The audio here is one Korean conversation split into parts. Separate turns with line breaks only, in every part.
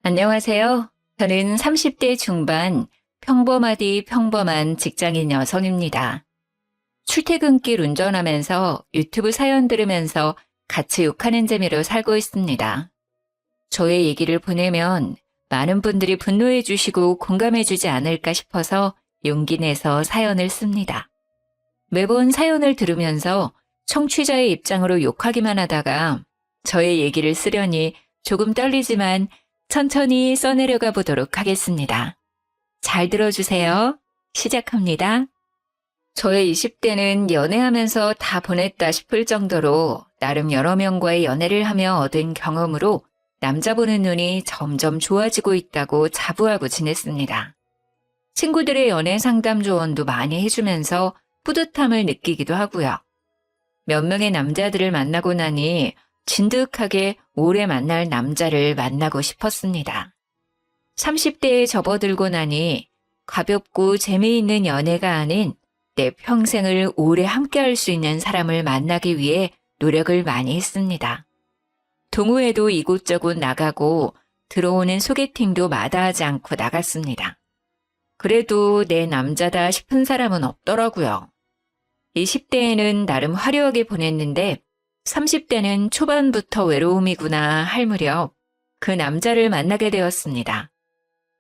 안녕하세요. 저는 30대 중반 평범하디 평범한 직장인 여성입니다. 출퇴근길 운전하면서 유튜브 사연 들으면서 같이 욕하는 재미로 살고 있습니다. 저의 얘기를 보내면 많은 분들이 분노해 주시고 공감해 주지 않을까 싶어서 용기 내서 사연을 씁니다. 매번 사연을 들으면서 청취자의 입장으로 욕하기만 하다가 저의 얘기를 쓰려니 조금 떨리지만 천천히 써내려가 보도록 하겠습니다. 잘 들어주세요. 시작합니다. 저의 20대는 연애하면서 다 보냈다 싶을 정도로 나름 여러 명과의 연애를 하며 얻은 경험으로 남자 보는 눈이 점점 좋아지고 있다고 자부하고 지냈습니다. 친구들의 연애 상담 조언도 많이 해주면서 뿌듯함을 느끼기도 하고요. 몇 명의 남자들을 만나고 나니 진득하게 오래 만날 남자를 만나고 싶었습니다. 30대에 접어들고 나니 가볍고 재미있는 연애가 아닌 내 평생을 오래 함께할 수 있는 사람을 만나기 위해 노력을 많이 했습니다. 동호회도 이곳저곳 나가고 들어오는 소개팅도 마다하지 않고 나갔습니다. 그래도 내 남자다 싶은 사람은 없더라고요. 20대에는 나름 화려하게 보냈는데 30대는 초반부터 외로움이구나 할 무렵 그 남자를 만나게 되었습니다.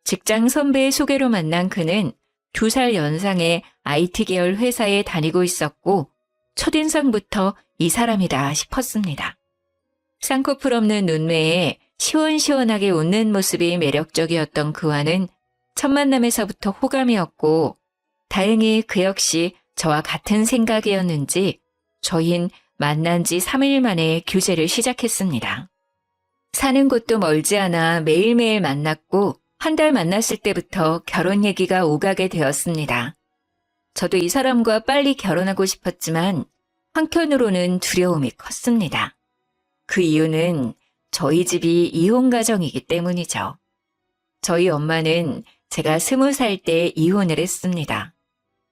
직장 선배의 소개로 만난 그는 2살 연상의 IT 계열 회사에 다니고 있었고 첫인상부터 이 사람이다 싶었습니다. 쌍꺼풀 없는 눈매에 시원시원하게 웃는 모습이 매력적이었던 그와는 첫 만남에서부터 호감이었고 다행히 그 역시 저와 같은 생각이었는지 저흰 만난 지 3일 만에 교제를 시작했습니다. 사는 곳도 멀지 않아 매일매일 만났고 한 달 만났을 때부터 결혼 얘기가 오가게 되었습니다. 저도 이 사람과 빨리 결혼하고 싶었지만 한편으로는 두려움이 컸습니다. 그 이유는 저희 집이 이혼 가정이기 때문이죠. 저희 엄마는 제가 20살 때 이혼을 했습니다.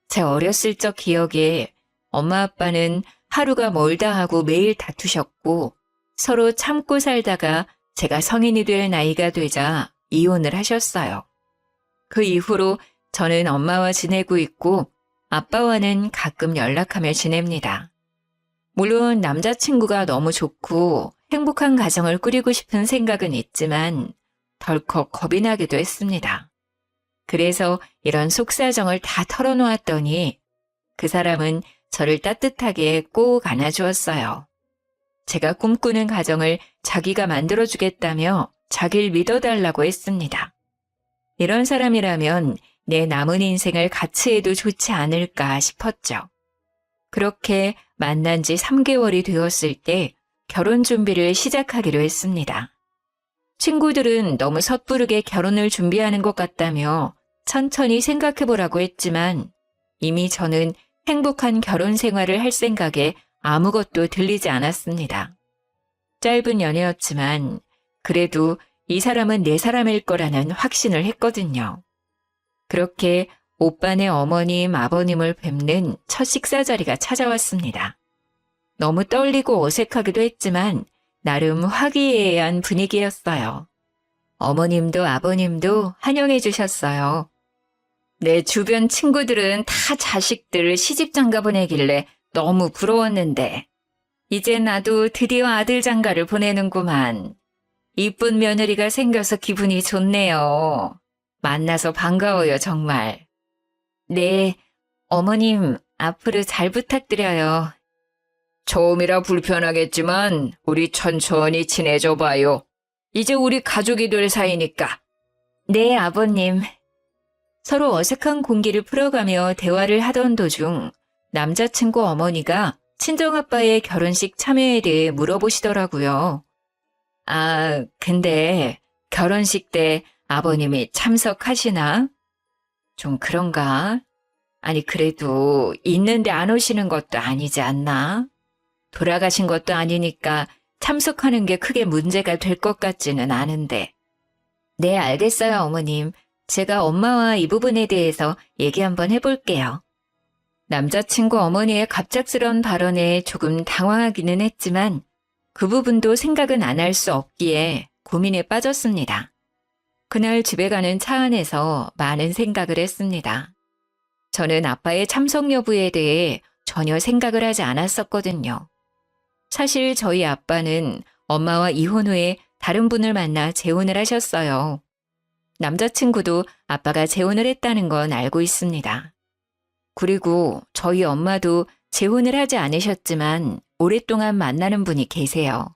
제 어렸을 적 기억에 엄마 아빠는 하루가 멀다 하고 매일 다투셨고 서로 참고 살다가 제가 성인이 될 나이가 되자 이혼을 하셨어요. 그 이후로 저는 엄마와 지내고 있고 아빠와는 가끔 연락하며 지냅니다. 물론 남자친구가 너무 좋고 행복한 가정을 꾸리고 싶은 생각은 있지만 덜컥 겁이 나기도 했습니다. 그래서 이런 속사정을 다 털어놓았더니 그 사람은 저를 따뜻하게 꼭 안아주었어요. 제가 꿈꾸는 가정을 자기가 만들어주겠다며 자기를 믿어달라고 했습니다. 이런 사람이라면 내 남은 인생을 같이 해도 좋지 않을까 싶었죠. 그렇게 만난 지 3개월이 되었을 때 결혼 준비를 시작하기로 했습니다. 친구들은 너무 섣부르게 결혼을 준비하는 것 같다며 천천히 생각해보라고 했지만 이미 저는 행복한 결혼 생활을 할 생각에 아무것도 들리지 않았습니다. 짧은 연애였지만 그래도 이 사람은 내 사람일 거라는 확신을 했거든요. 그렇게 오빠네 어머님, 아버님을 뵙는 첫 식사 자리가 찾아왔습니다. 너무 떨리고 어색하기도 했지만 나름 화기애애한 분위기였어요. 어머님도 아버님도 환영해 주셨어요. 내 주변 친구들은 다 자식들 시집 장가 보내길래 너무 부러웠는데 이제 나도 드디어 아들 장가를 보내는구만. 이쁜 며느리가 생겨서 기분이 좋네요. 만나서 반가워요 정말. 네, 어머님 앞으로 잘 부탁드려요. 처음이라 불편하겠지만 우리 천천히 지내줘 봐요. 이제 우리 가족이 될 사이니까. 네, 아버님. 서로 어색한 공기를 풀어가며 대화를 하던 도중 남자친구 어머니가 친정아빠의 결혼식 참여에 대해 물어보시더라고요. 아, 근데 결혼식 때 아버님이 참석하시나? 좀 그런가? 아니, 그래도 있는데 안 오시는 것도 아니지 않나? 돌아가신 것도 아니니까 참석하는 게 크게 문제가 될 것 같지는 않은데. 네, 알겠어요, 어머님. 제가 엄마와 이 부분에 대해서 얘기 한번 해볼게요. 남자친구 어머니의 갑작스러운 발언에 조금 당황하기는 했지만 그 부분도 생각은 안 할 수 없기에 고민에 빠졌습니다. 그날 집에 가는 차 안에서 많은 생각을 했습니다. 저는 아빠의 참석 여부에 대해 전혀 생각을 하지 않았었거든요. 사실 저희 아빠는 엄마와 이혼 후에 다른 분을 만나 재혼을 하셨어요. 남자친구도 아빠가 재혼을 했다는 건 알고 있습니다. 그리고 저희 엄마도 재혼을 하지 않으셨지만 오랫동안 만나는 분이 계세요.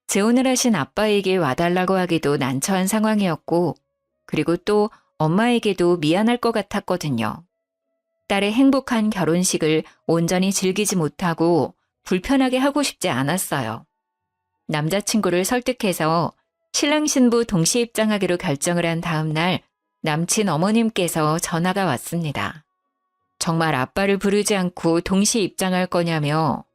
재혼을 하신 아빠에게 와달라고 하기도 난처한 상황이었고, 그리고 또 엄마에게도 미안할 것 같았거든요. 딸의 행복한 결혼식을 온전히 즐기지 못하고 불편하게 하고 싶지 않았어요. 남자친구를 설득해서 신랑 신부 동시 입장하기로 결정을 한 다음 날 남친 어머님께서 전화가 왔습니다. 정말 아빠를 부르지 않고 동시 입장할 거냐며,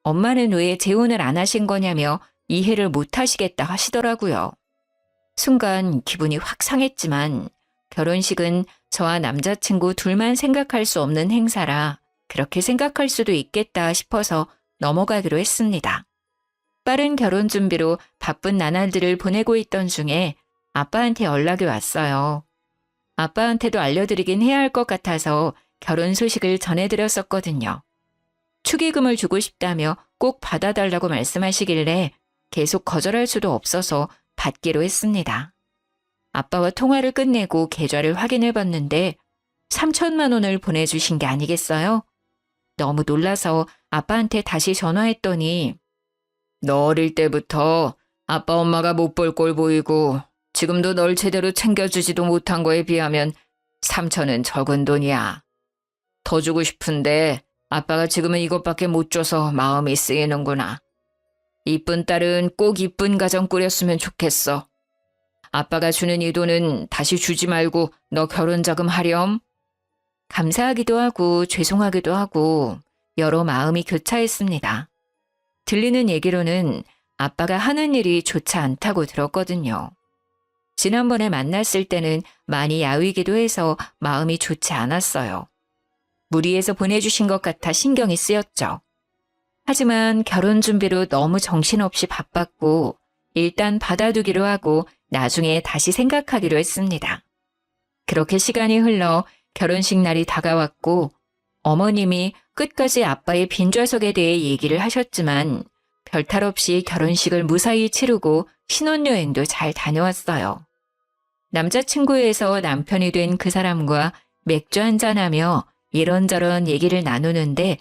엄마는 왜 재혼을 안 하신 거냐며 이해를 못 하시겠다 하시더라고요. 순간 기분이 확 상했지만 결혼식은 저와 남자친구 둘만 생각할 수 없는 행사라 그렇게 생각할 수도 있겠다 싶어서 넘어가기로 했습니다. 빠른 결혼 준비로 바쁜 나날들을 보내고 있던 중에 아빠한테 연락이 왔어요. 아빠한테도 알려드리긴 해야 할 것 같아서 결혼 소식을 전해드렸었거든요. 축의금을 주고 싶다며 꼭 받아달라고 말씀하시길래 계속 거절할 수도 없어서 받기로 했습니다. 아빠와 통화를 끝내고 계좌를 확인해봤는데 3천만 원을 보내주신 게 아니겠어요? 너무 놀라서 아빠한테 다시 전화했더니 너 어릴 때부터 아빠 엄마가 못 볼 꼴 보이고 지금도 널 제대로 챙겨주지도 못한 거에 비하면 3천은 적은 돈이야. 더 주고 싶은데 아빠가 지금은 이것밖에 못 줘서 마음이 쓰이는구나. 이쁜 딸은 꼭 이쁜 가정 꾸렸으면 좋겠어. 아빠가 주는 이 돈은 다시 주지 말고 너 결혼 자금 하렴. 감사하기도 하고 죄송하기도 하고 여러 마음이 교차했습니다. 들리는 얘기로는 아빠가 하는 일이 좋지 않다고 들었거든요. 지난번에 만났을 때는 많이 야위기도 해서 마음이 좋지 않았어요. 무리해서 보내주신 것 같아 신경이 쓰였죠. 하지만 결혼 준비로 너무 정신없이 바빴고 일단 받아두기로 하고 나중에 다시 생각하기로 했습니다. 그렇게 시간이 흘러 결혼식 날이 다가왔고 어머님이 끝까지 아빠의 빈좌석에 대해 얘기를 하셨지만 별탈 없이 결혼식을 무사히 치르고 신혼여행도 잘 다녀왔어요. 남자친구에서 남편이 된 그 사람과 맥주 한잔하며 이런저런 얘기를 나누는데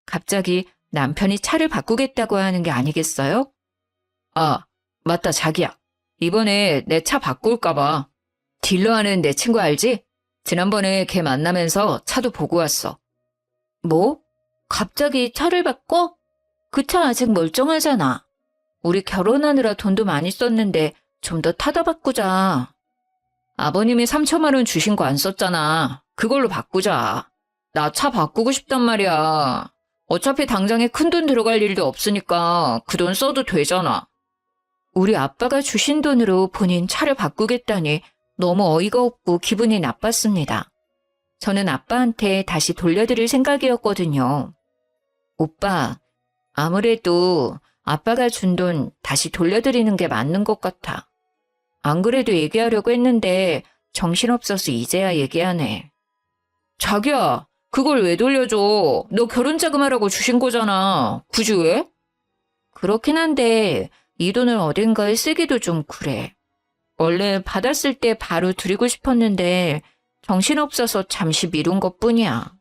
갑자기 남편이 차를 바꾸겠다고 하는 게 아니겠어요? 아, 맞다 자기야. 이번에 내 차 바꿀까 봐. 딜러 하는 내 친구 알지? 지난번에 걔 만나면서 차도 보고 왔어. 뭐? 갑자기 차를 바꿔? 그 차 아직 멀쩡하잖아. 우리 결혼하느라 돈도 많이 썼는데 좀 더 타다 바꾸자. 아버님이 3천만 원 주신 거 안 썼잖아. 그걸로 바꾸자. 나 차 바꾸고 싶단 말이야. 어차피 당장에 큰돈 들어갈 일도 없으니까 그 돈 써도 되잖아. 우리 아빠가 주신 돈으로 본인 차를 바꾸겠다니 너무 어이가 없고 기분이 나빴습니다. 저는 아빠한테 다시 돌려드릴 생각이었거든요. 오빠, 아무래도 아빠가 준 돈 다시 돌려드리는 게 맞는 것 같아. 안 그래도 얘기하려고 했는데 정신없어서 이제야 얘기하네. 자기야, 그걸 왜 돌려줘? 너 결혼 자금하라고 주신 거잖아. 굳이 왜? 그렇긴 한데 이 돈을 어딘가에 쓰기도 좀 그래. 원래 받았을 때 바로 드리고 싶었는데 정신없어서 잠시 미룬 것뿐이야.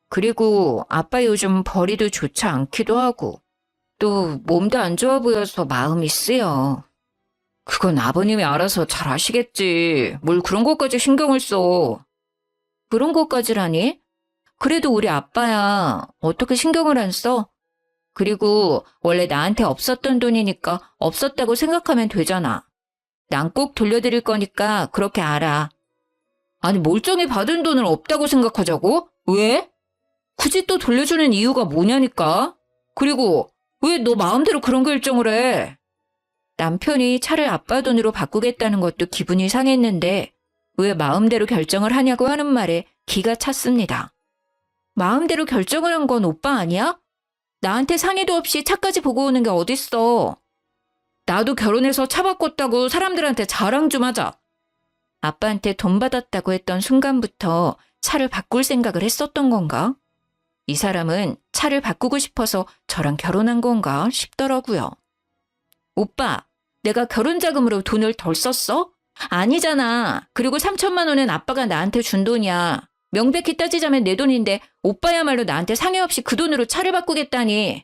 그리고 아빠 요즘 벌이도 좋지 않기도 하고 또 몸도 안 좋아 보여서 마음이 쓰여. 그건 아버님이 알아서 잘 아시겠지. 뭘 그런 것까지 신경을 써. 그런 것까지라니? 그래도 우리 아빠야. 어떻게 신경을 안 써? 그리고 원래 나한테 없었던 돈이니까 없었다고 생각하면 되잖아. 난 꼭 돌려드릴 거니까 그렇게 알아. 아니 멀쩡히 받은 돈을 없다고 생각하자고? 왜? 굳이 또 돌려주는 이유가 뭐냐니까? 그리고 왜 너 마음대로 그런 결정을 해? 남편이 차를 아빠 돈으로 바꾸겠다는 것도 기분이 상했는데 왜 마음대로 결정을 하냐고 하는 말에 기가 찼습니다. 마음대로 결정을 한 건 오빠 아니야? 나한테 상의도 없이 차까지 보고 오는 게 어딨어. 나도 결혼해서 차 바꿨다고 사람들한테 자랑 좀 하자. 아빠한테 돈 받았다고 했던 순간부터 차를 바꿀 생각을 했었던 건가? 이 사람은 차를 바꾸고 싶어서 저랑 결혼한 건가 싶더라고요. 오빠, 내가 결혼 자금으로 돈을 덜 썼어? 아니잖아. 그리고 3천만 원은 아빠가 나한테 준 돈이야. 명백히 따지자면 내 돈인데 오빠야말로 나한테 상의 없이 그 돈으로 차를 바꾸겠다니.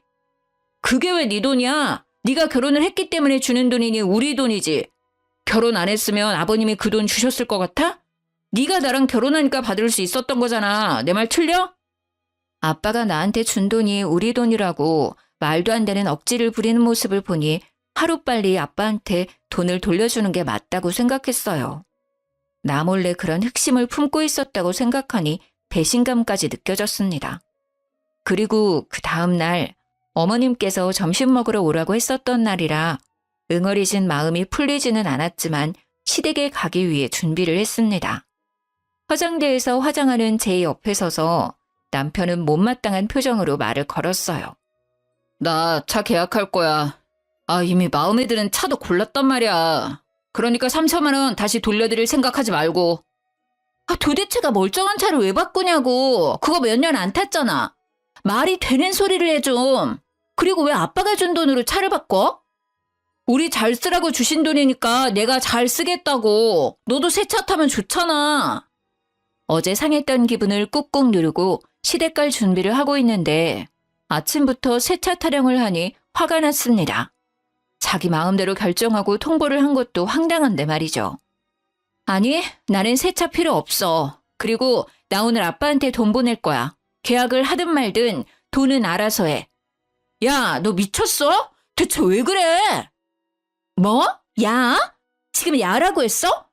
그게 왜 네 돈이야? 네가 결혼을 했기 때문에 주는 돈이니 우리 돈이지. 결혼 안 했으면 아버님이 그 돈 주셨을 것 같아? 네가 나랑 결혼하니까 받을 수 있었던 거잖아. 내 말 틀려? 아빠가 나한테 준 돈이 우리 돈이라고 말도 안 되는 억지를 부리는 모습을 보니 하루빨리 아빠한테 돈을 돌려주는 게 맞다고 생각했어요. 나 몰래 그런 흑심을 품고 있었다고 생각하니 배신감까지 느껴졌습니다. 그리고 그 다음 날 어머님께서 점심 먹으러 오라고 했었던 날이라 응어리진 마음이 풀리지는 않았지만 시댁에 가기 위해 준비를 했습니다. 화장대에서 화장하는 제 옆에 서서 남편은 못마땅한 표정으로 말을 걸었어요. 나 차 계약할 거야. 이미 마음에 드는 차도 골랐단 말이야. 그러니까 3천만 원 다시 돌려드릴 생각하지 말고. 도대체가 멀쩡한 차를 왜 바꾸냐고. 그거 몇 년 안 탔잖아. 말이 되는 소리를 해 좀. 그리고 왜 아빠가 준 돈으로 차를 바꿔? 우리 잘 쓰라고 주신 돈이니까 내가 잘 쓰겠다고. 너도 새 차 타면 좋잖아. 어제 상했던 기분을 꾹꾹 누르고 시댁 갈 준비를 하고 있는데 아침부터 새 차 타령을 하니 화가 났습니다. 자기 마음대로 결정하고 통보를 한 것도 황당한데 말이죠. 아니, 나는 새 차 필요 없어. 그리고 나 오늘 아빠한테 돈 보낼 거야. 계약을 하든 말든 돈은 알아서 해. 야, 너 미쳤어? 대체 왜 그래? 뭐? 야? 지금 야라고 했어?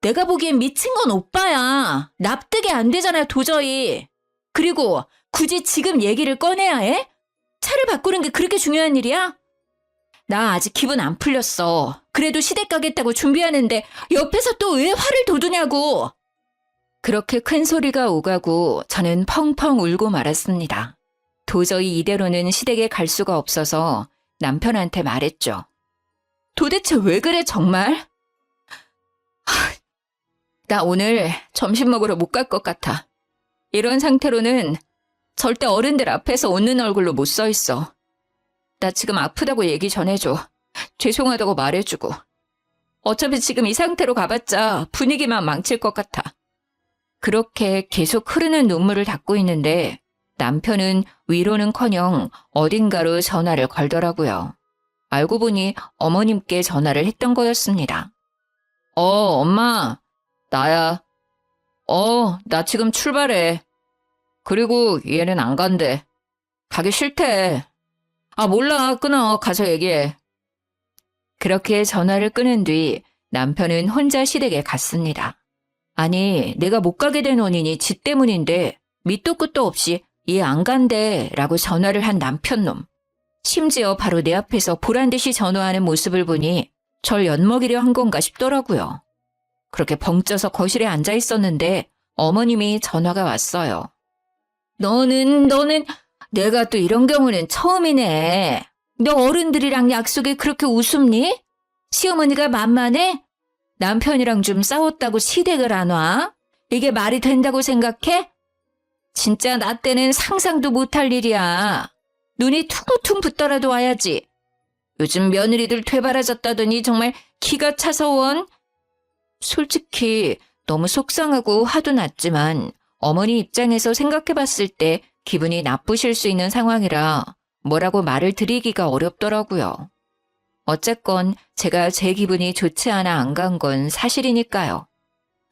내가 보기엔 미친 건 오빠야. 납득이 안 되잖아, 도저히. 그리고 굳이 지금 얘기를 꺼내야 해? 차를 바꾸는 게 그렇게 중요한 일이야? 나 아직 기분 안 풀렸어. 그래도 시댁 가겠다고 준비하는데 옆에서 또 왜 화를 돋우냐고. 그렇게 큰 소리가 오가고 저는 펑펑 울고 말았습니다. 도저히 이대로는 시댁에 갈 수가 없어서 남편한테 말했죠. 도대체 왜 그래 정말? 나 오늘 점심 먹으러 못 갈 것 같아. 이런 상태로는 절대 어른들 앞에서 웃는 얼굴로 못 서 있어. 나 지금 아프다고 얘기 전해줘. 죄송하다고 말해주고. 어차피 지금 이 상태로 가봤자 분위기만 망칠 것 같아. 그렇게 계속 흐르는 눈물을 닦고 있는데 남편은 위로는커녕 어딘가로 전화를 걸더라고요. 알고 보니 어머님께 전화를 했던 거였습니다. 엄마, 나야. 나 지금 출발해. 그리고 얘는 안 간대. 가기 싫대. 몰라. 끊어. 가서 얘기해. 그렇게 전화를 끊은 뒤 남편은 혼자 시댁에 갔습니다. 아니, 내가 못 가게 된 원인이 지 때문인데 밑도 끝도 없이 얘 안 간대 라고 전화를 한 남편놈. 심지어 바로 내 앞에서 보란듯이 전화하는 모습을 보니 절 엿먹이려 한 건가 싶더라고요. 그렇게 벙쪄서 거실에 앉아 있었는데 어머님이 전화가 왔어요. 너는 내가 또 이런 경우는 처음이네. 너 어른들이랑 약속에 그렇게 우습니? 시어머니가 만만해? 남편이랑 좀 싸웠다고 시댁을 안 와? 이게 말이 된다고 생각해? 진짜 나 때는 상상도 못할 일이야. 눈이 퉁퉁 붙더라도 와야지. 요즘 며느리들 되바라졌다더니 정말 기가 차서 원. 솔직히 너무 속상하고 화도 났지만 어머니 입장에서 생각해봤을 때 기분이 나쁘실 수 있는 상황이라 뭐라고 말을 드리기가 어렵더라고요. 어쨌건 제가 제 기분이 좋지 않아 안 간 건 사실이니까요.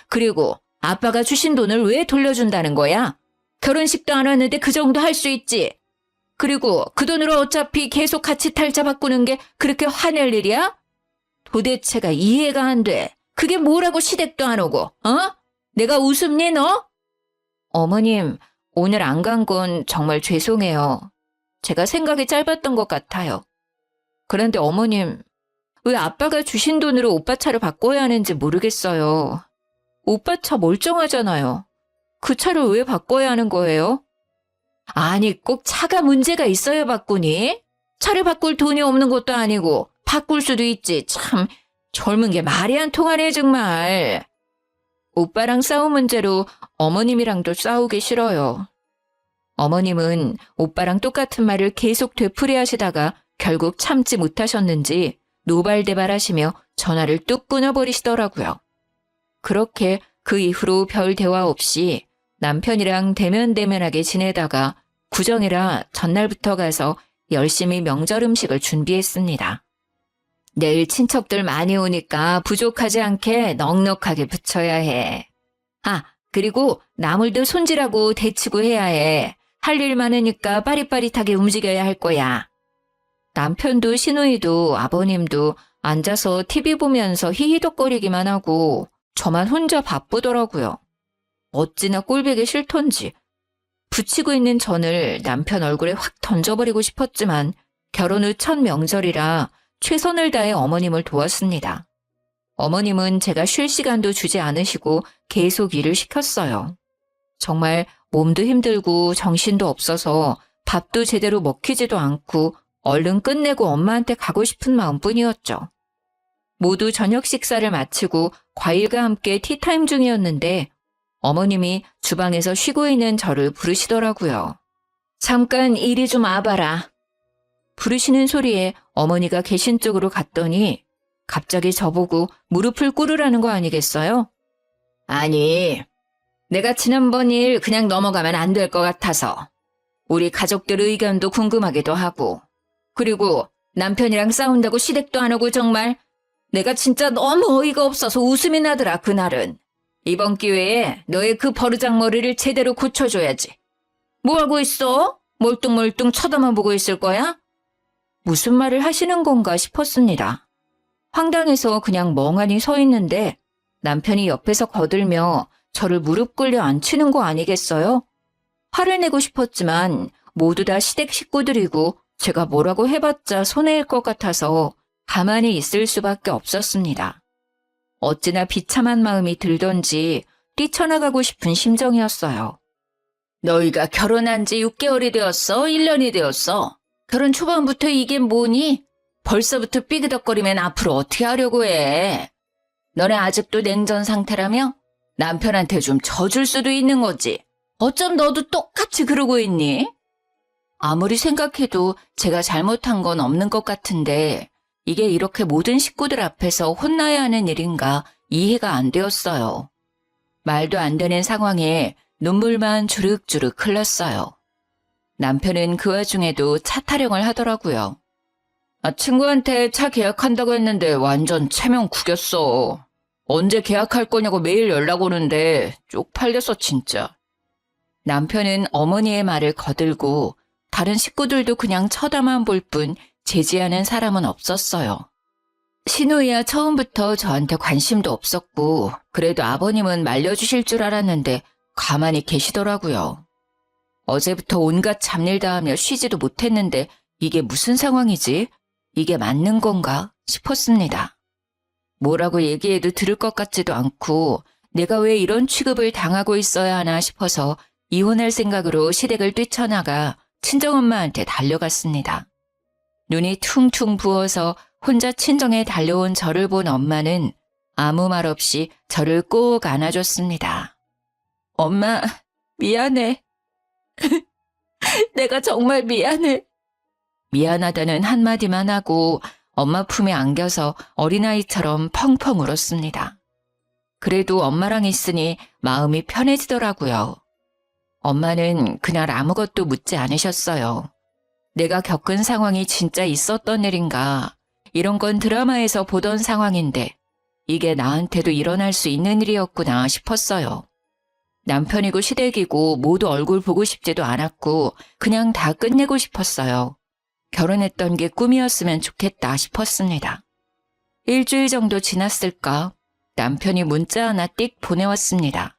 그리고 아빠가 주신 돈을 왜 돌려준다는 거야? 결혼식도 안 왔는데 그 정도 할 수 있지. 그리고 그 돈으로 어차피 계속 같이 탈자 바꾸는 게 그렇게 화낼 일이야? 도대체가 이해가 안 돼. 그게 뭐라고 시댁도 안 오고, 내가 우습니 너? 어머님, 오늘 안 간 건 정말 죄송해요. 제가 생각이 짧았던 것 같아요. 그런데 어머님, 왜 아빠가 주신 돈으로 오빠 차를 바꿔야 하는지 모르겠어요. 오빠 차 멀쩡하잖아요. 그 차를 왜 바꿔야 하는 거예요? 아니, 꼭 차가 문제가 있어야 바꾸니? 차를 바꿀 돈이 없는 것도 아니고 바꿀 수도 있지. 참 젊은 게 말이 안 통하네 정말. 오빠랑 싸운 문제로 어머님이랑도 싸우기 싫어요. 어머님은 오빠랑 똑같은 말을 계속 되풀이하시다가 결국 참지 못하셨는지 노발대발하시며 전화를 뚝 끊어버리시더라고요. 그렇게 그 이후로 별 대화 없이 남편이랑 대면대면하게 지내다가 구정이라 전날부터 가서 열심히 명절 음식을 준비했습니다. 내일 친척들 많이 오니까 부족하지 않게 넉넉하게 부쳐야 해. 아, 그리고 나물도 손질하고 데치고 해야 해. 할 일 많으니까 빠릿빠릿하게 움직여야 할 거야. 남편도 시누이도 아버님도 앉아서 TV 보면서 히히덕거리기만 하고 저만 혼자 바쁘더라고요. 어찌나 꼴보기 싫던지. 붙이고 있는 전을 남편 얼굴에 확 던져버리고 싶었지만 결혼 후 첫 명절이라 최선을 다해 어머님을 도왔습니다. 어머님은 제가 쉴 시간도 주지 않으시고 계속 일을 시켰어요. 정말 몸도 힘들고 정신도 없어서 밥도 제대로 먹히지도 않고 얼른 끝내고 엄마한테 가고 싶은 마음뿐이었죠. 모두 저녁 식사를 마치고 과일과 함께 티타임 중이었는데 어머님이 주방에서 쉬고 있는 저를 부르시더라고요. 잠깐 이리 좀 와봐라. 부르시는 소리에 어머니가 계신 쪽으로 갔더니 갑자기 저보고 무릎을 꿇으라는 거 아니겠어요? 아니, 내가 지난번 일 그냥 넘어가면 안 될 것 같아서. 우리 가족들 의견도 궁금하기도 하고. 그리고 남편이랑 싸운다고 시댁도 안 오고 정말 내가 진짜 너무 어이가 없어서 웃음이 나더라 그날은. 이번 기회에 너의 그 버르장머리를 제대로 고쳐줘야지. 뭐하고 있어? 멀뚱멀뚱 쳐다만 보고 있을 거야? 무슨 말을 하시는 건가 싶었습니다. 황당해서 그냥 멍하니 서 있는데 남편이 옆에서 거들며 저를 무릎 꿇려 앉히는 거 아니겠어요? 화를 내고 싶었지만 모두 다 시댁 식구들이고 제가 뭐라고 해봤자 손해일 것 같아서 가만히 있을 수밖에 없었습니다. 어찌나 비참한 마음이 들던지 뛰쳐나가고 싶은 심정이었어요. 너희가 결혼한 지 6개월이 되었어? 1년이 되었어? 결혼 초반부터 이게 뭐니? 벌써부터 삐그덕거리면 앞으로 어떻게 하려고 해? 너네 아직도 냉전 상태라며? 남편한테 좀 져줄 수도 있는 거지. 어쩜 너도 똑같이 그러고 있니? 아무리 생각해도 제가 잘못한 건 없는 것 같은데 이게 이렇게 모든 식구들 앞에서 혼나야 하는 일인가 이해가 안 되었어요. 말도 안 되는 상황에 눈물만 주륵주륵 흘렀어요. 남편은 그 와중에도 차 타령을 하더라고요. 친구한테 차 계약한다고 했는데 완전 체면 구겼어. 언제 계약할 거냐고 매일 연락 오는데 쪽팔려서 진짜. 남편은 어머니의 말을 거들고 다른 식구들도 그냥 쳐다만 볼 뿐 제지하는 사람은 없었어요. 시누이야 처음부터 저한테 관심도 없었고 그래도 아버님은 말려주실 줄 알았는데 가만히 계시더라고요. 어제부터 온갖 잡일 다 하며 쉬지도 못했는데 이게 무슨 상황이지? 이게 맞는 건가 싶었습니다. 뭐라고 얘기해도 들을 것 같지도 않고 내가 왜 이런 취급을 당하고 있어야 하나 싶어서 이혼할 생각으로 시댁을 뛰쳐나가 친정엄마한테 달려갔습니다. 눈이 퉁퉁 부어서 혼자 친정에 달려온 저를 본 엄마는 아무 말 없이 저를 꼭 안아줬습니다. 엄마, 미안해. 내가 정말 미안해. 미안하다는 한마디만 하고 엄마 품에 안겨서 어린아이처럼 펑펑 울었습니다. 그래도 엄마랑 있으니 마음이 편해지더라고요. 엄마는 그날 아무것도 묻지 않으셨어요. 내가 겪은 상황이 진짜 있었던 일인가, 이런 건 드라마에서 보던 상황인데 이게 나한테도 일어날 수 있는 일이었구나 싶었어요. 남편이고 시댁이고 모두 얼굴 보고 싶지도 않았고 그냥 다 끝내고 싶었어요. 결혼했던 게 꿈이었으면 좋겠다 싶었습니다. 일주일 정도 지났을까 남편이 문자 하나 띡 보내왔습니다.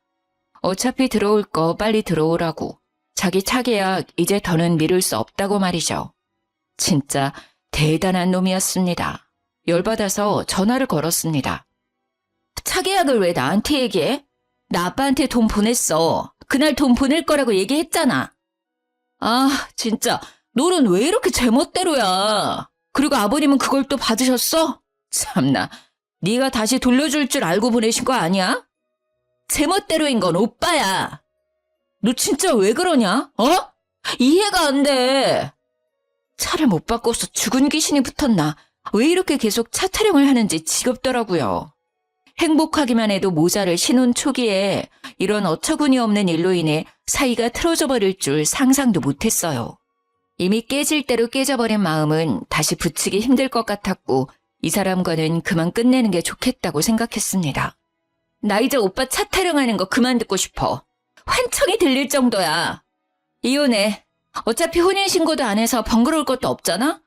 어차피 들어올 거 빨리 들어오라고. 자기 차 계약 이제 더는 미룰 수 없다고 말이죠. 진짜 대단한 놈이었습니다. 열받아서 전화를 걸었습니다. 차 계약을 왜 나한테 얘기해? 나 아빠한테 돈 보냈어. 그날 돈 보낼 거라고 얘기했잖아. 아, 진짜 너는 왜 이렇게 제멋대로야. 그리고 아버님은 그걸 또 받으셨어? 참나, 네가 다시 돌려줄 줄 알고 보내신 거 아니야? 제멋대로인 건 오빠야. 너 진짜 왜 그러냐? 이해가 안 돼. 차를 못 바꿔서 죽은 귀신이 붙었나? 왜 이렇게 계속 차 타령을 하는지 지겹더라고요. 행복하기만 해도 모자를 신혼 초기에 이런 어처구니 없는 일로 인해 사이가 틀어져 버릴 줄 상상도 못했어요. 이미 깨질 대로 깨져버린 마음은 다시 붙이기 힘들 것 같았고 이 사람과는 그만 끝내는 게 좋겠다고 생각했습니다. 나 이제 오빠 차 타령하는 거 그만 듣고 싶어. 환청이 들릴 정도야. 이혼해. 어차피 혼인신고도 안 해서 번거로울 것도 없잖아?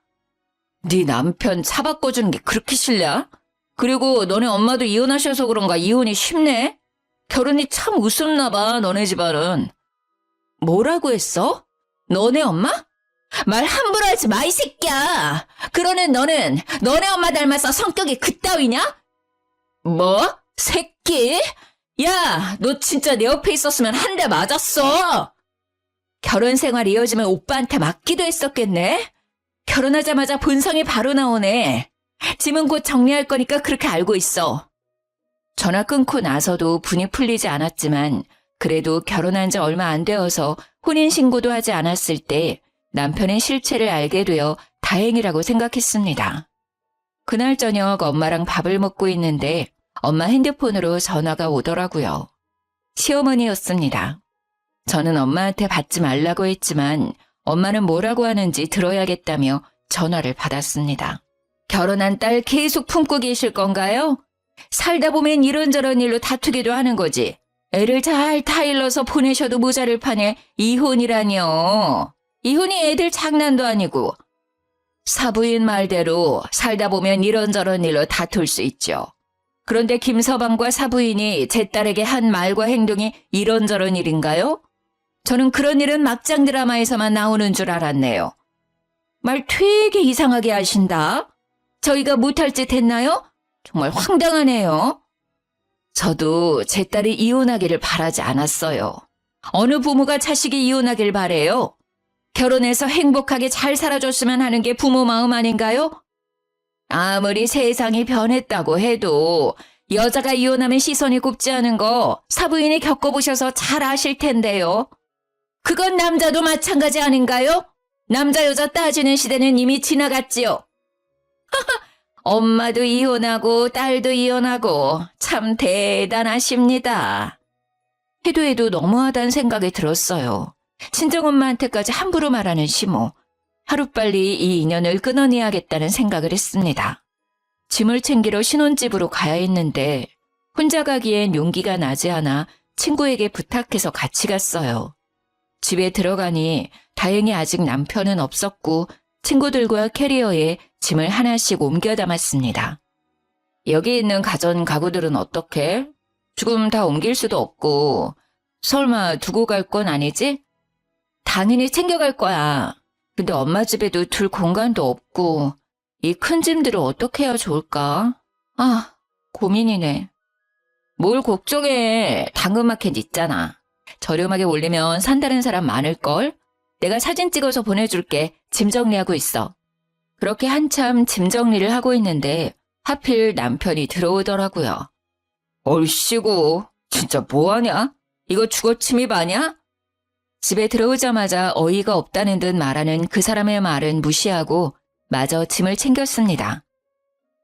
네 남편 차 바꿔주는 게 그렇게 싫냐? 그리고 너네 엄마도 이혼하셔서 그런가 이혼이 쉽네? 결혼이 참 우습나 봐, 너네 집안은. 뭐라고 했어? 너네 엄마? 말 함부로 하지 마, 이 새끼야. 그러는 너는 너네 엄마 닮아서 성격이 그따위냐? 뭐? 새끼? 야, 너 진짜 내 옆에 있었으면 한 대 맞았어. 결혼 생활 이어지면 오빠한테 맞기도 했었겠네? 결혼하자마자 본성이 바로 나오네. 짐은 곧 정리할 거니까 그렇게 알고 있어. 전화 끊고 나서도 분이 풀리지 않았지만 그래도 결혼한 지 얼마 안 되어서 혼인신고도 하지 않았을 때 남편의 실체를 알게 되어 다행이라고 생각했습니다. 그날 저녁 엄마랑 밥을 먹고 있는데 엄마 핸드폰으로 전화가 오더라고요. 시어머니였습니다. 저는 엄마한테 받지 말라고 했지만 엄마는 뭐라고 하는지 들어야겠다며 전화를 받았습니다. 결혼한 딸 계속 품고 계실 건가요? 살다 보면 이런저런 일로 다투기도 하는 거지. 애를 잘 타일러서 보내셔도 모자를 판에 이혼이라니요. 이혼이 애들 장난도 아니고. 사부인 말대로 살다 보면 이런저런 일로 다툴 수 있죠. 그런데 김서방과 사부인이 제 딸에게 한 말과 행동이 이런저런 일인가요? 저는 그런 일은 막장 드라마에서만 나오는 줄 알았네요. 말 되게 이상하게 하신다. 저희가 못할 짓 했나요? 정말 황당하네요. 저도 제 딸이 이혼하기를 바라지 않았어요. 어느 부모가 자식이 이혼하길 바래요? 결혼해서 행복하게 잘 살아줬으면 하는 게 부모 마음 아닌가요? 아무리 세상이 변했다고 해도 여자가 이혼하면 시선이 곱지 않은 거 사부인이 겪어보셔서 잘 아실 텐데요. 그건 남자도 마찬가지 아닌가요? 남자 여자 따지는 시대는 이미 지나갔지요. 엄마도 이혼하고 딸도 이혼하고 참 대단하십니다. 해도 너무하다는 생각이 들었어요. 친정엄마한테까지 함부로 말하는 시모. 하루빨리 이 인연을 끊어내야겠다는 생각을 했습니다. 짐을 챙기러 신혼집으로 가야 했는데 혼자 가기엔 용기가 나지 않아 친구에게 부탁해서 같이 갔어요. 집에 들어가니 다행히 아직 남편은 없었고 친구들과 캐리어에 짐을 하나씩 옮겨 담았습니다. 여기 있는 가전 가구들은 어떻게? 지금 다 옮길 수도 없고 설마 두고 갈 건 아니지? 당연히 챙겨갈 거야. 근데 엄마 집에도 둘 공간도 없고 이 큰 짐들을 어떻게 해야 좋을까? 아, 고민이네. 뭘 걱정해. 당근마켓 있잖아. 저렴하게 올리면 산다는 사람 많을걸? 내가 사진 찍어서 보내줄게. 짐 정리하고 있어. 그렇게 한참 짐 정리를 하고 있는데 하필 남편이 들어오더라고요. 얼씨구, 진짜 뭐하냐? 이거 주거침입 아냐? 집에 들어오자마자 어이가 없다는 듯 말하는 그 사람의 말은 무시하고 마저 짐을 챙겼습니다.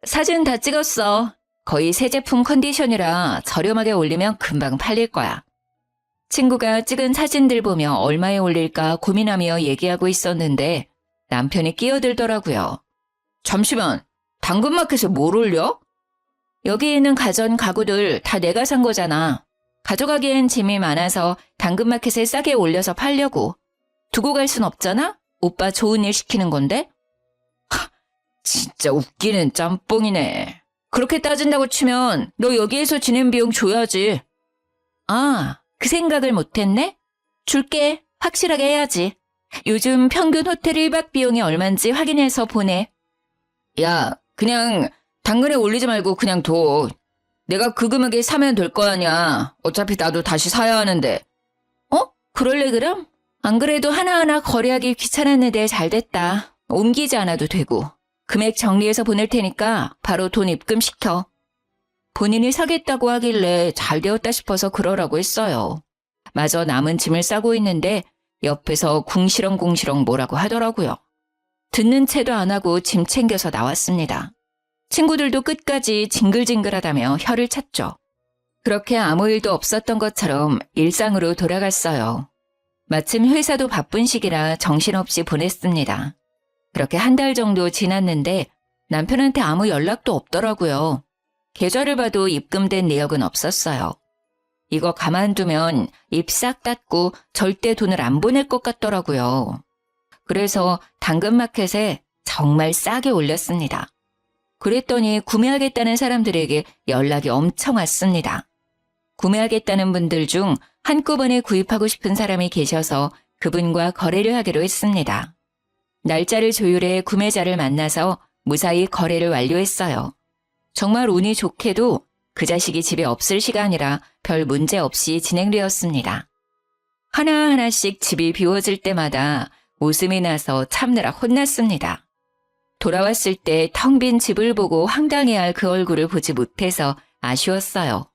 사진 다 찍었어. 거의 새 제품 컨디션이라 저렴하게 올리면 금방 팔릴 거야. 친구가 찍은 사진들 보며 얼마에 올릴까 고민하며 얘기하고 있었는데 남편이 끼어들더라고요. 잠시만, 당근마켓에 뭘 올려? 여기 있는 가전 가구들 다 내가 산 거잖아. 가져가기엔 짐이 많아서 당근마켓에 싸게 올려서 팔려고. 두고 갈 순 없잖아? 오빠 좋은 일 시키는 건데? 하, 진짜 웃기는 짬뽕이네. 그렇게 따진다고 치면 너 여기에서 지낸 비용 줘야지. 아, 그 생각을 못했네? 줄게. 확실하게 해야지. 요즘 평균 호텔 1박 비용이 얼만지 확인해서 보내. 야, 그냥 당근에 올리지 말고 그냥 둬. 내가 그 금액에 사면 될 거 아니야. 어차피 나도 다시 사야 하는데. 그럴래 그럼? 안 그래도 하나하나 거래하기 귀찮았는데 잘 됐다. 옮기지 않아도 되고. 금액 정리해서 보낼 테니까 바로 돈 입금시켜. 본인이 사겠다고 하길래 잘 되었다 싶어서 그러라고 했어요. 마저 남은 짐을 싸고 있는데 옆에서 궁시렁궁시렁 뭐라고 하더라고요. 듣는 채도 안 하고 짐 챙겨서 나왔습니다. 친구들도 끝까지 징글징글하다며 혀를 찼죠. 그렇게 아무 일도 없었던 것처럼 일상으로 돌아갔어요. 마침 회사도 바쁜 시기라 정신없이 보냈습니다. 그렇게 한 달 정도 지났는데 남편한테 아무 연락도 없더라고요. 계좌를 봐도 입금된 내역은 없었어요. 이거 가만두면 입 싹 닫고 절대 돈을 안 보낼 것 같더라고요. 그래서 당근마켓에 정말 싸게 올렸습니다. 그랬더니 구매하겠다는 사람들에게 연락이 엄청 왔습니다. 구매하겠다는 분들 중 한꺼번에 구입하고 싶은 사람이 계셔서 그분과 거래를 하기로 했습니다. 날짜를 조율해 구매자를 만나서 무사히 거래를 완료했어요. 정말 운이 좋게도 그 자식이 집에 없을 시간이라 별 문제 없이 진행되었습니다. 하나하나씩 집이 비워질 때마다 웃음이 나서 참느라 혼났습니다. 돌아왔을 때 텅 빈 집을 보고 황당해할 그 얼굴을 보지 못해서 아쉬웠어요.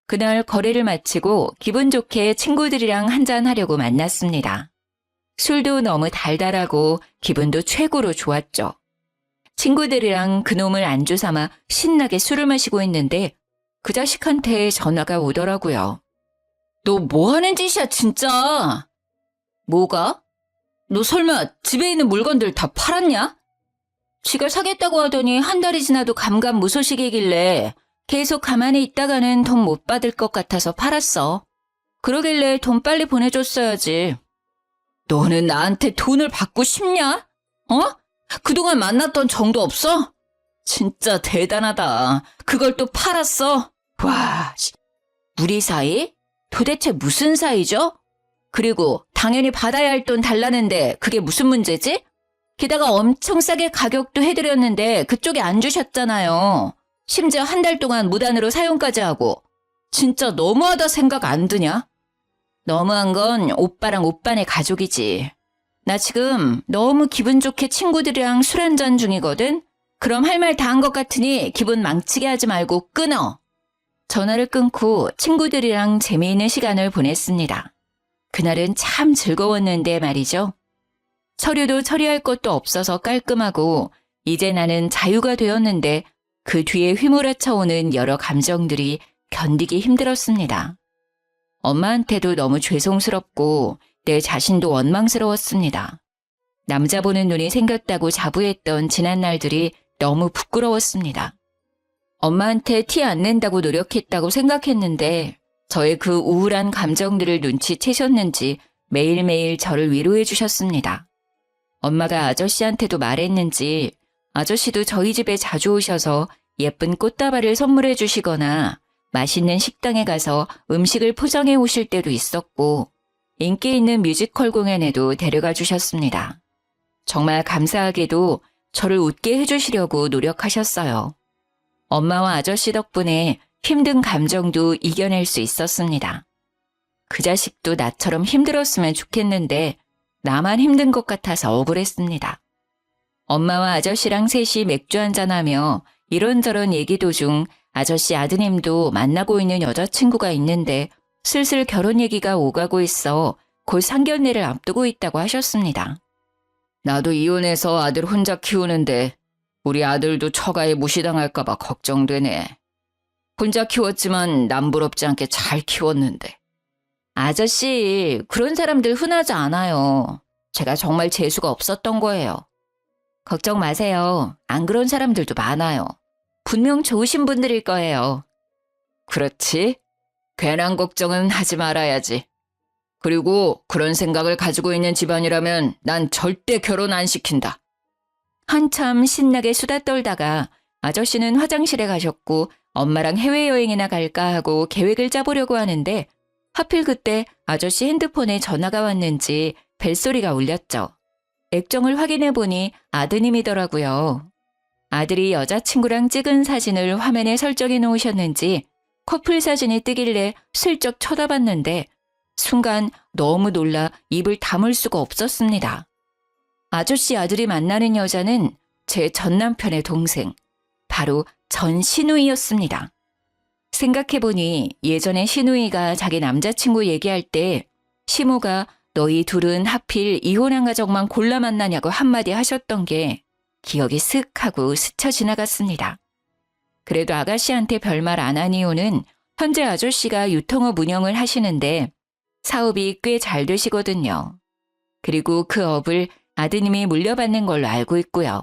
그날 거래를 마치고 기분 좋게 친구들이랑 한잔하려고 만났습니다. 술도 너무 달달하고 기분도 최고로 좋았죠. 친구들이랑 그놈을 안주 삼아 신나게 술을 마시고 있는데 그 자식한테 전화가 오더라고요. 너 뭐 하는 짓이야 진짜? 뭐가? 너 설마 집에 있는 물건들 다 팔았냐? 지가 사겠다고 하더니 한 달이 지나도 감감무소식이길래 계속 가만히 있다가는 돈 못 받을 것 같아서 팔았어. 그러길래 돈 빨리 보내줬어야지. 너는 나한테 돈을 받고 싶냐? 어? 그동안 만났던 정도 없어? 진짜 대단하다. 그걸 또 팔았어? 와, 우리 사이? 도대체 무슨 사이죠? 그리고 당연히 받아야 할 돈 달라는데 그게 무슨 문제지? 게다가 엄청 싸게 가격도 해드렸는데 그쪽이 안 주셨잖아요. 심지어 한 달 동안 무단으로 사용까지 하고. 진짜 너무하다 생각 안 드냐? 너무한 건 오빠랑 오빠네 가족이지. 나 지금 너무 기분 좋게 친구들이랑 술 한잔 중이거든? 그럼 할 말 다 한 것 같으니 기분 망치게 하지 말고 끊어. 전화를 끊고 친구들이랑 재미있는 시간을 보냈습니다. 그날은 참 즐거웠는데 말이죠. 서류도 처리할 것도 없어서 깔끔하고 이제 나는 자유가 되었는데 그 뒤에 휘몰아쳐 오는 여러 감정들이 견디기 힘들었습니다. 엄마한테도 너무 죄송스럽고 내 자신도 원망스러웠습니다. 남자 보는 눈이 생겼다고 자부했던 지난 날들이 너무 부끄러웠습니다. 엄마한테 티 안 낸다고 노력했다고 생각했는데 저의 그 우울한 감정들을 눈치채셨는지 매일매일 저를 위로해 주셨습니다. 엄마가 아저씨한테도 말했는지 아저씨도 저희 집에 자주 오셔서 예쁜 꽃다발을 선물해 주시거나 맛있는 식당에 가서 음식을 포장해 오실 때도 있었고 인기 있는 뮤지컬 공연에도 데려가 주셨습니다. 정말 감사하게도 저를 웃게 해주시려고 노력하셨어요. 엄마와 아저씨 덕분에 힘든 감정도 이겨낼 수 있었습니다. 그 자식도 나처럼 힘들었으면 좋겠는데 나만 힘든 것 같아서 억울했습니다. 엄마와 아저씨랑 셋이 맥주 한잔하며 이런저런 얘기 도중 아저씨 아드님도 만나고 있는 여자친구가 있는데 슬슬 결혼 얘기가 오가고 있어 곧 상견례를 앞두고 있다고 하셨습니다. 나도 이혼해서 아들 혼자 키우는데 우리 아들도 처가에 무시당할까 봐 걱정되네. 혼자 키웠지만 남부럽지 않게 잘 키웠는데. 아저씨, 그런 사람들 흔하지 않아요. 제가 정말 재수가 없었던 거예요. 걱정 마세요. 안 그런 사람들도 많아요. 분명 좋으신 분들일 거예요. 그렇지. 괜한 걱정은 하지 말아야지. 그리고 그런 생각을 가지고 있는 집안이라면 난 절대 결혼 안 시킨다. 한참 신나게 수다 떨다가 아저씨는 화장실에 가셨고 엄마랑 해외여행이나 갈까 하고 계획을 짜보려고 하는데 하필 그때 아저씨 핸드폰에 전화가 왔는지 벨소리가 울렸죠. 액정을 확인해보니 아드님이더라고요. 아들이 여자친구랑 찍은 사진을 화면에 설정해 놓으셨는지 커플 사진이 뜨길래 슬쩍 쳐다봤는데 순간 너무 놀라 입을 다물 수가 없었습니다. 아저씨 아들이 만나는 여자는 제 전남편의 동생, 바로 전신우이였습니다. 생각해보니 예전에 신우이가 자기 남자친구 얘기할 때 시모가 너희 둘은 하필 이혼한 가정만 골라 만나냐고 한마디 하셨던 게 기억이 쓱 하고 스쳐 지나갔습니다. 그래도 아가씨한테 별말 안 한 이유는 현재 아저씨가 유통업 운영을 하시는데 사업이 꽤 잘 되시거든요. 그리고 그 업을 아드님이 물려받는 걸로 알고 있고요.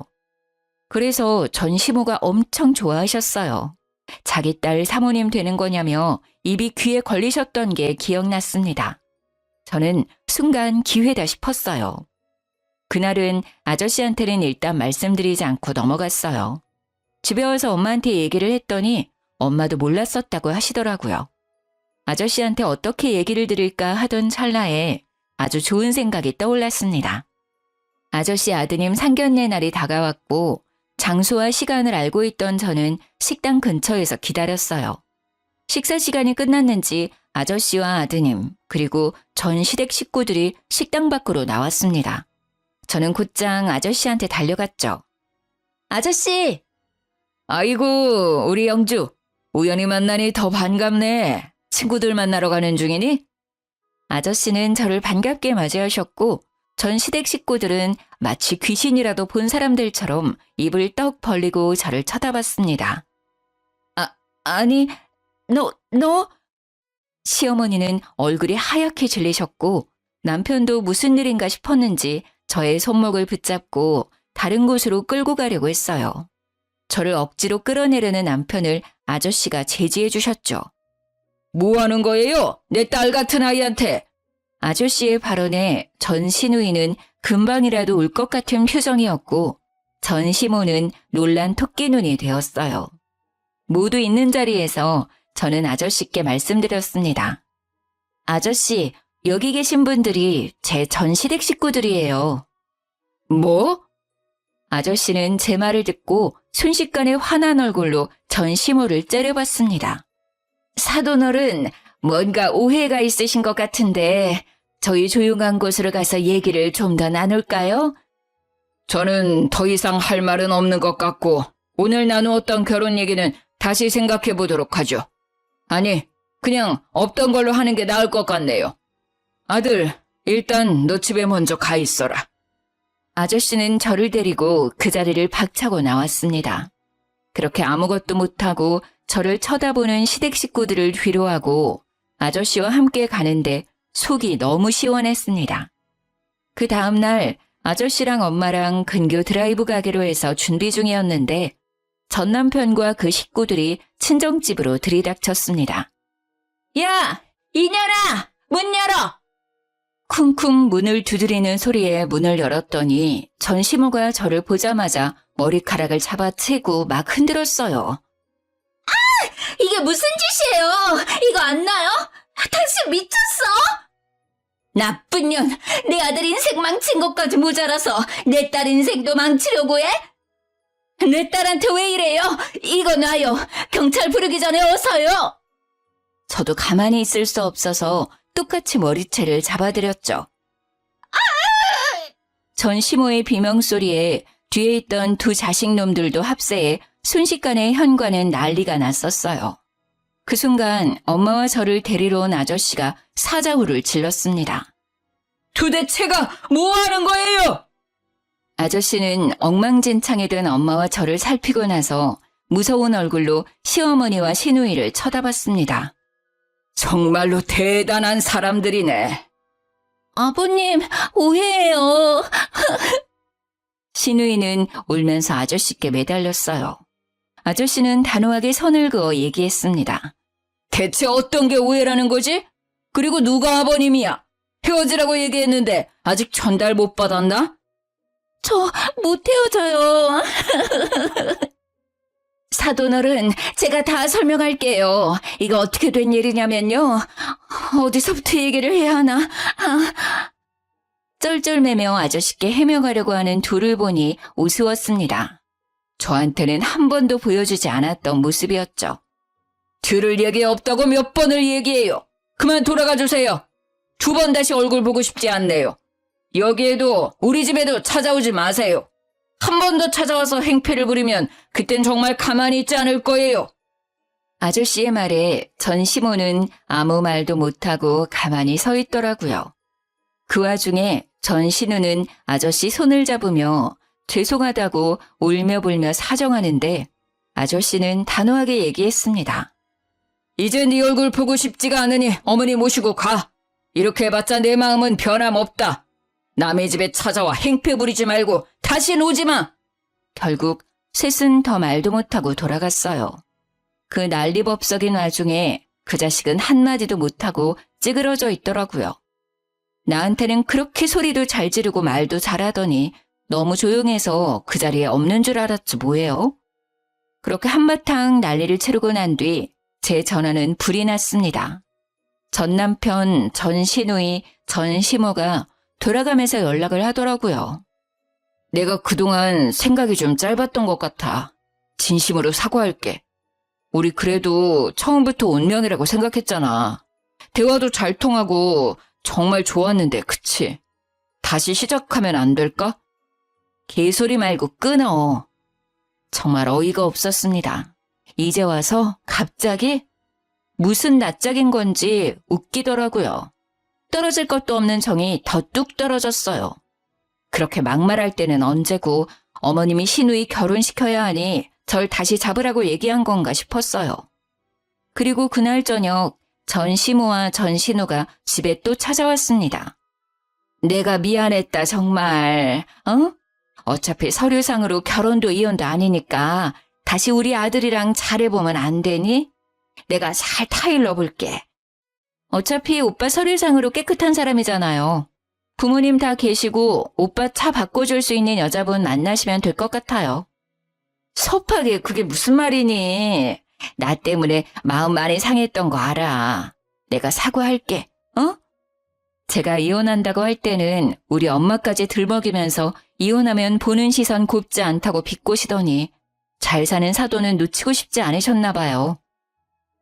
그래서 전 시모가 엄청 좋아하셨어요. 자기 딸 사모님 되는 거냐며 입이 귀에 걸리셨던 게 기억났습니다. 저는 순간 기회다 싶었어요. 그날은 아저씨한테는 일단 말씀드리지 않고 넘어갔어요. 집에 와서 엄마한테 얘기를 했더니 엄마도 몰랐었다고 하시더라고요. 아저씨한테 어떻게 얘기를 드릴까 하던 찰나에 아주 좋은 생각이 떠올랐습니다. 아저씨 아드님 상견례 날이 다가왔고 장소와 시간을 알고 있던 저는 식당 근처에서 기다렸어요. 식사 시간이 끝났는지 아저씨와 아드님 그리고 전 시댁 식구들이 식당 밖으로 나왔습니다. 저는 곧장 아저씨한테 달려갔죠. 아저씨! 아이고 우리 영주 우연히 만나니 더 반갑네. 친구들 만나러 가는 중이니? 아저씨는 저를 반갑게 맞이하셨고 전 시댁 식구들은 마치 귀신이라도 본 사람들처럼 입을 떡 벌리고 저를 쳐다봤습니다. 아니, 너? 시어머니는 얼굴이 하얗게 질리셨고 남편도 무슨 일인가 싶었는지 저의 손목을 붙잡고 다른 곳으로 끌고 가려고 했어요. 저를 억지로 끌어내려는 남편을 아저씨가 제지해 주셨죠. 뭐 하는 거예요? 내 딸 같은 아이한테. 아저씨의 발언에 전 시누이는 금방이라도 울 것 같은 표정이었고 전 시모는 놀란 토끼눈이 되었어요. 모두 있는 자리에서 저는 아저씨께 말씀드렸습니다. 아저씨, 여기 계신 분들이 제 전 시댁 식구들이에요. 뭐? 아저씨는 제 말을 듣고 순식간에 화난 얼굴로 전 시모를 째려봤습니다. 사돈어른, 뭔가 오해가 있으신 것 같은데 저희 조용한 곳으로 가서 얘기를 좀 더 나눌까요? 저는 더 이상 할 말은 없는 것 같고 오늘 나누었던 결혼 얘기는 다시 생각해 보도록 하죠. 아니, 그냥 없던 걸로 하는 게 나을 것 같네요. 아들, 일단 너 집에 먼저 가 있어라. 아저씨는 저를 데리고 그 자리를 박차고 나왔습니다. 그렇게 아무것도 못하고 저를 쳐다보는 시댁 식구들을 뒤로하고 아저씨와 함께 가는데 속이 너무 시원했습니다. 그 다음날 아저씨랑 엄마랑 근교 드라이브 가기로 해서 준비 중이었는데 전 남편과 그 식구들이 친정집으로 들이닥쳤습니다. 야! 이년아! 문 열어! 쿵쿵 문을 두드리는 소리에 문을 열었더니 전 시모가 저를 보자마자 머리카락을 잡아채고 막 흔들었어요. 이게 무슨 짓이에요? 이거 안 나요? 당신 미쳤어? 나쁜 년, 내 아들 인생 망친 것까지 모자라서 내 딸 인생도 망치려고 해? 내 딸한테 왜 이래요? 이거 놔요. 경찰 부르기 전에 어서요. 저도 가만히 있을 수 없어서 똑같이 머리채를 잡아드렸죠. 전 시모의 비명소리에 뒤에 있던 두 자식놈들도 합세해 순식간에 현관은 난리가 났었어요. 그 순간 엄마와 저를 데리러 온 아저씨가 사자후를 질렀습니다. 도대체가 뭐 하는 거예요? 아저씨는 엉망진창이 된 엄마와 저를 살피고 나서 무서운 얼굴로 시어머니와 시누이를 쳐다봤습니다. 정말로 대단한 사람들이네. 아버님, 오해해요. 시누이는 울면서 아저씨께 매달렸어요. 아저씨는 단호하게 선을 그어 얘기했습니다. 대체 어떤 게 오해라는 거지? 그리고 누가 아버님이야? 헤어지라고 얘기했는데 아직 전달 못 받았나? 저 못 헤어져요. 사돈어른, 제가 다 설명할게요. 이거 어떻게 된 일이냐면요. 어디서부터 얘기를 해야 하나? 쩔쩔매며 아저씨께 해명하려고 하는 둘을 보니 우스웠습니다. 저한테는 한 번도 보여주지 않았던 모습이었죠. 들을 얘기 없다고 몇 번을 얘기해요. 그만 돌아가 주세요. 2번 다시 얼굴 보고 싶지 않네요. 여기에도 우리 집에도 찾아오지 마세요. 한 번 더 찾아와서 행패를 부리면 그땐 정말 가만히 있지 않을 거예요. 아저씨의 말에 전 시모는 아무 말도 못하고 가만히 서 있더라고요. 그 와중에 전 신우는 아저씨 손을 잡으며 죄송하다고 울며불며 사정하는데 아저씨는 단호하게 얘기했습니다. 이제 네 얼굴 보고 싶지가 않으니 어머니 모시고 가. 이렇게 해봤자 내 마음은 변함없다. 남의 집에 찾아와 행패 부리지 말고 다신 오지 마. 결국 셋은 더 말도 못하고 돌아갔어요. 그 난리법석인 와중에 그 자식은 한마디도 못하고 찌그러져 있더라고요. 나한테는 그렇게 소리도 잘 지르고 말도 잘하더니 너무 조용해서 그 자리에 없는 줄 알았지 뭐예요. 그렇게 한바탕 난리를 치르고 난 뒤 제 전화는 불이 났습니다. 전 남편, 전 시누이, 전 시모가 돌아가면서 연락을 하더라고요. 내가 그동안 생각이 좀 짧았던 것 같아. 진심으로 사과할게. 우리 그래도 처음부터 운명이라고 생각했잖아. 대화도 잘 통하고 정말 좋았는데, 그치? 다시 시작하면 안 될까? 개소리 말고 끊어. 정말 어이가 없었습니다. 이제 와서 갑자기 무슨 낯짝인 건지 웃기더라고요. 떨어질 것도 없는 정이 더 뚝 떨어졌어요. 그렇게 막말할 때는 언제고 어머님이 시누이 결혼시켜야 하니 절 다시 잡으라고 얘기한 건가 싶었어요. 그리고 그날 저녁 전 시모와 전 신우가 집에 또 찾아왔습니다. 내가 미안했다 정말. 어차피 서류상으로 결혼도 이혼도 아니니까 다시 우리 아들이랑 잘해보면 안 되니? 내가 잘 타일러 볼게. 어차피 오빠 서류상으로 깨끗한 사람이잖아요. 부모님 다 계시고 오빠 차 바꿔줄 수 있는 여자분 만나시면 될 것 같아요. 섭하게 그게 무슨 말이니? 나 때문에 마음 많이 상했던 거 알아. 내가 사과할게. 제가 이혼한다고 할 때는 우리 엄마까지 들먹이면서 이혼하면 보는 시선 곱지 않다고 비꼬시더니 잘 사는 사돈은 놓치고 싶지 않으셨나 봐요.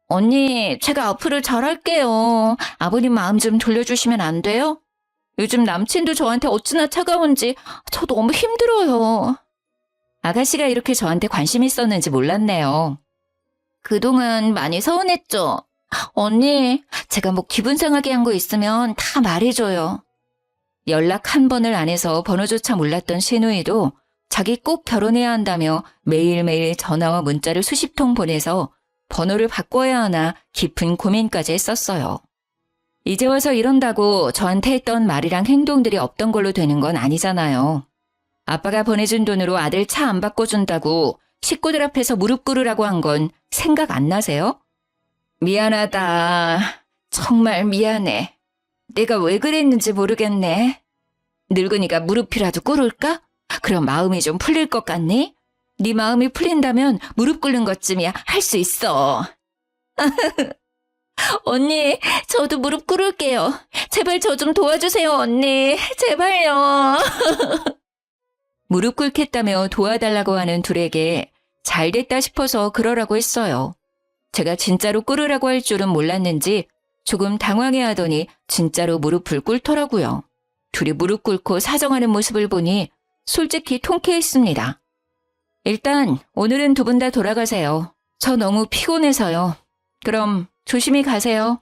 언니, 제가 앞으로 잘할게요. 아버님 마음 좀 돌려주시면 안 돼요? 요즘 남친도 저한테 어찌나 차가운지 저 너무 힘들어요. 아가씨가 이렇게 저한테 관심 있었는지 몰랐네요. 그동안 많이 서운했죠? 언니, 제가 뭐 기분 상하게 한 거 있으면 다 말해줘요. 연락 한 번을 안 해서 번호조차 몰랐던 신우이도 자기 꼭 결혼해야 한다며 매일매일 전화와 문자를 수십 통 보내서 번호를 바꿔야 하나 깊은 고민까지 했었어요. 이제 와서 이런다고 저한테 했던 말이랑 행동들이 없던 걸로 되는 건 아니잖아요. 아빠가 보내준 돈으로 아들 차 안 바꿔준다고 식구들 앞에서 무릎 꿇으라고 한 건 생각 안 나세요? 미안하다. 정말 미안해. 내가 왜 그랬는지 모르겠네. 늙으니까 무릎이라도 꿇을까? 그럼 마음이 좀 풀릴 것 같니? 네 마음이 풀린다면 무릎 꿇는 것쯤이야 할 수 있어. 언니, 저도 무릎 꿇을게요. 제발 저 좀 도와주세요, 언니. 제발요. 무릎 꿇겠다며 도와달라고 하는 둘에게 잘 됐다 싶어서 그러라고 했어요. 제가 진짜로 꿇으라고 할 줄은 몰랐는지 조금 당황해하더니 진짜로 무릎을 꿇더라고요. 둘이 무릎 꿇고 사정하는 모습을 보니 솔직히 통쾌했습니다. 일단 오늘은 두 분 다 돌아가세요. 저 너무 피곤해서요. 그럼 조심히 가세요.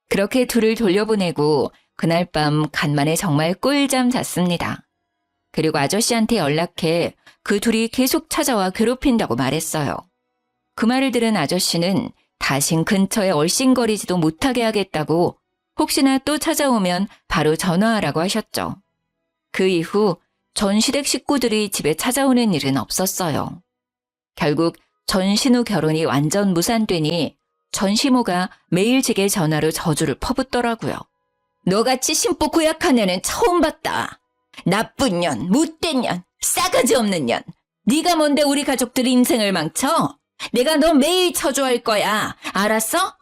그렇게 둘을 돌려보내고 그날 밤 간만에 정말 꿀잠 잤습니다. 그리고 아저씨한테 연락해 그 둘이 계속 찾아와 괴롭힌다고 말했어요. 그 말을 들은 아저씨는 다신 근처에 얼씬거리지도 못하게 하겠다고 혹시나 또 찾아오면 바로 전화하라고 하셨죠. 그 이후 전 시댁 식구들이 집에 찾아오는 일은 없었어요. 결국 전신우 결혼이 완전 무산되니 전시모가 매일 제게 전화로 저주를 퍼붓더라고요. 너같이 심보 고약한 애는 처음 봤다. 나쁜 년, 못된 년, 싸가지 없는 년. 네가 뭔데 우리 가족들 인생을 망쳐? 내가 너 매일 처조할 거야. 알았어?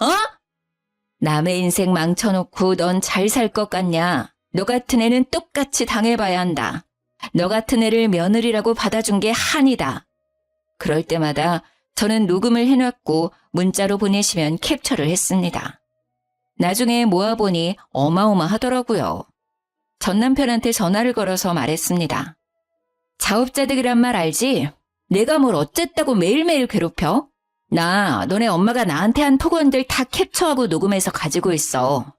남의 인생 망쳐놓고 넌 잘 살 것 같냐? 너 같은 애는 똑같이 당해봐야 한다. 너 같은 애를 며느리라고 받아준 게 한이다. 그럴 때마다 저는 녹음을 해놨고 문자로 보내시면 캡처를 했습니다. 나중에 모아보니 어마어마하더라고요. 전 남편한테 전화를 걸어서 말했습니다. 자업자득이란 말 알지? 내가 뭘 어쨌다고 매일매일 괴롭혀? 너네 엄마가 나한테 한 톡원들 다 캡처하고 녹음해서 가지고 있어.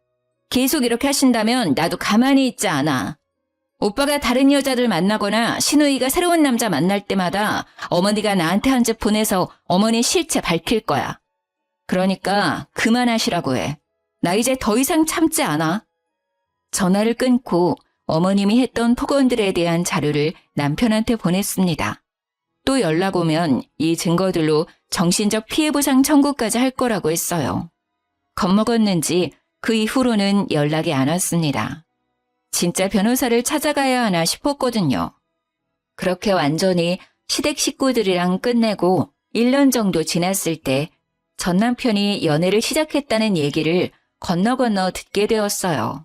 계속 이렇게 하신다면 나도 가만히 있지 않아. 오빠가 다른 여자들 만나거나 신우이가 새로운 남자 만날 때마다 어머니가 나한테 한 집 보내서 어머니 실체 밝힐 거야. 그러니까 그만하시라고 해. 나 이제 더 이상 참지 않아. 전화를 끊고 어머님이 했던 폭언들에 대한 자료를 남편한테 보냈습니다. 또 연락 오면 이 증거들로 정신적 피해보상 청구까지 할 거라고 했어요. 겁먹었는지 그 이후로는 연락이 안 왔습니다. 진짜 변호사를 찾아가야 하나 싶었거든요. 그렇게 완전히 시댁 식구들이랑 끝내고 1년 정도 지났을 때 전 남편이 연애를 시작했다는 얘기를 건너 듣게 되었어요.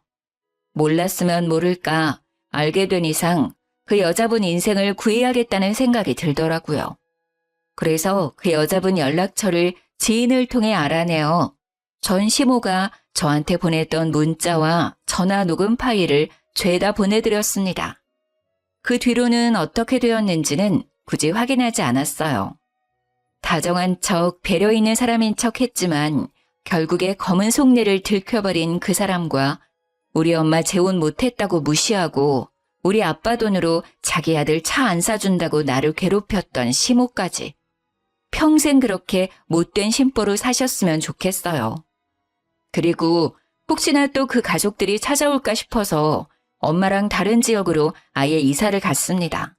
몰랐으면 모를까 알게 된 이상 그 여자분 인생을 구해야겠다는 생각이 들더라고요. 그래서 그 여자분 연락처를 지인을 통해 알아내어 전 시모가 저한테 보냈던 문자와 전화 녹음 파일을 죄다 보내드렸습니다. 그 뒤로는 어떻게 되었는지는 굳이 확인하지 않았어요. 다정한 척, 배려 있는 사람인 척 했지만 결국에 검은 속내를 들켜버린 그 사람과 우리 엄마 재혼 못했다고 무시하고 우리 아빠 돈으로 자기 아들 차 안 사준다고 나를 괴롭혔던 시모까지. 평생 그렇게 못된 심보로 사셨으면 좋겠어요. 그리고 혹시나 또 그 가족들이 찾아올까 싶어서 엄마랑 다른 지역으로 아예 이사를 갔습니다.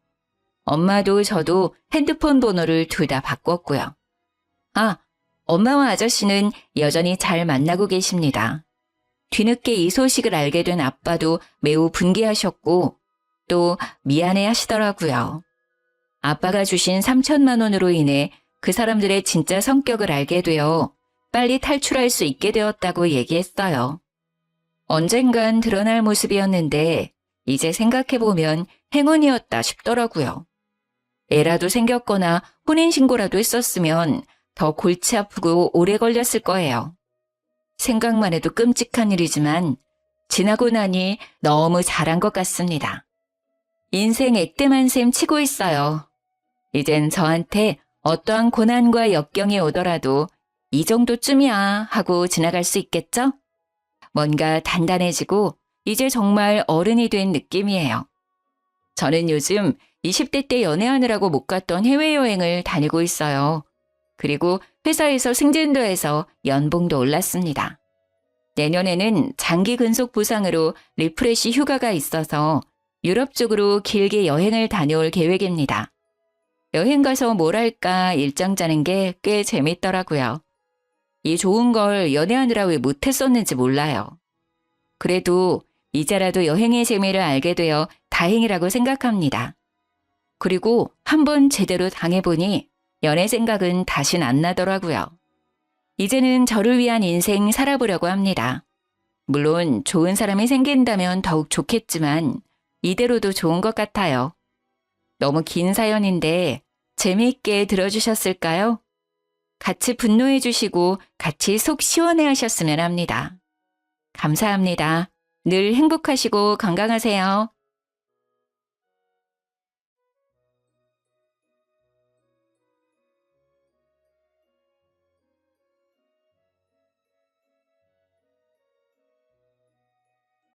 엄마도 저도 핸드폰 번호를 둘 다 바꿨고요. 엄마와 아저씨는 여전히 잘 만나고 계십니다. 뒤늦게 이 소식을 알게 된 아빠도 매우 분개하셨고 또 미안해 하시더라고요. 아빠가 주신 3천만 원으로 인해 그 사람들의 진짜 성격을 알게 되어 빨리 탈출할 수 있게 되었다고 얘기했어요. 언젠간 드러날 모습이었는데 이제 생각해보면 행운이었다 싶더라고요. 애라도 생겼거나 혼인신고라도 했었으면 더 골치 아프고 오래 걸렸을 거예요. 생각만 해도 끔찍한 일이지만 지나고 나니 너무 잘한 것 같습니다. 인생 액땜한 셈 치고 있어요. 이젠 저한테 어떠한 고난과 역경이 오더라도 이 정도쯤이야 하고 지나갈 수 있겠죠? 뭔가 단단해지고 이제 정말 어른이 된 느낌이에요. 저는 요즘 20대 때 연애하느라고 못 갔던 해외여행을 다니고 있어요. 그리고 회사에서 승진도 해서 연봉도 올랐습니다. 내년에는 장기 근속 보상으로 리프레시 휴가가 있어서 유럽 쪽으로 길게 여행을 다녀올 계획입니다. 여행 가서 뭘 할까 일정 짜는 게 꽤 재밌더라고요. 이 좋은 걸 연애하느라 왜 못했었는지 몰라요. 그래도 이제라도 여행의 재미를 알게 되어 다행이라고 생각합니다. 그리고 한번 제대로 당해보니 연애 생각은 다신 안 나더라고요. 이제는 저를 위한 인생 살아보려고 합니다. 물론 좋은 사람이 생긴다면 더욱 좋겠지만 이대로도 좋은 것 같아요. 너무 긴 사연인데 재미있게 들어주셨을까요? 같이 분노해 주시고 같이 속 시원해 하셨으면 합니다. 감사합니다. 늘 행복하시고 건강하세요.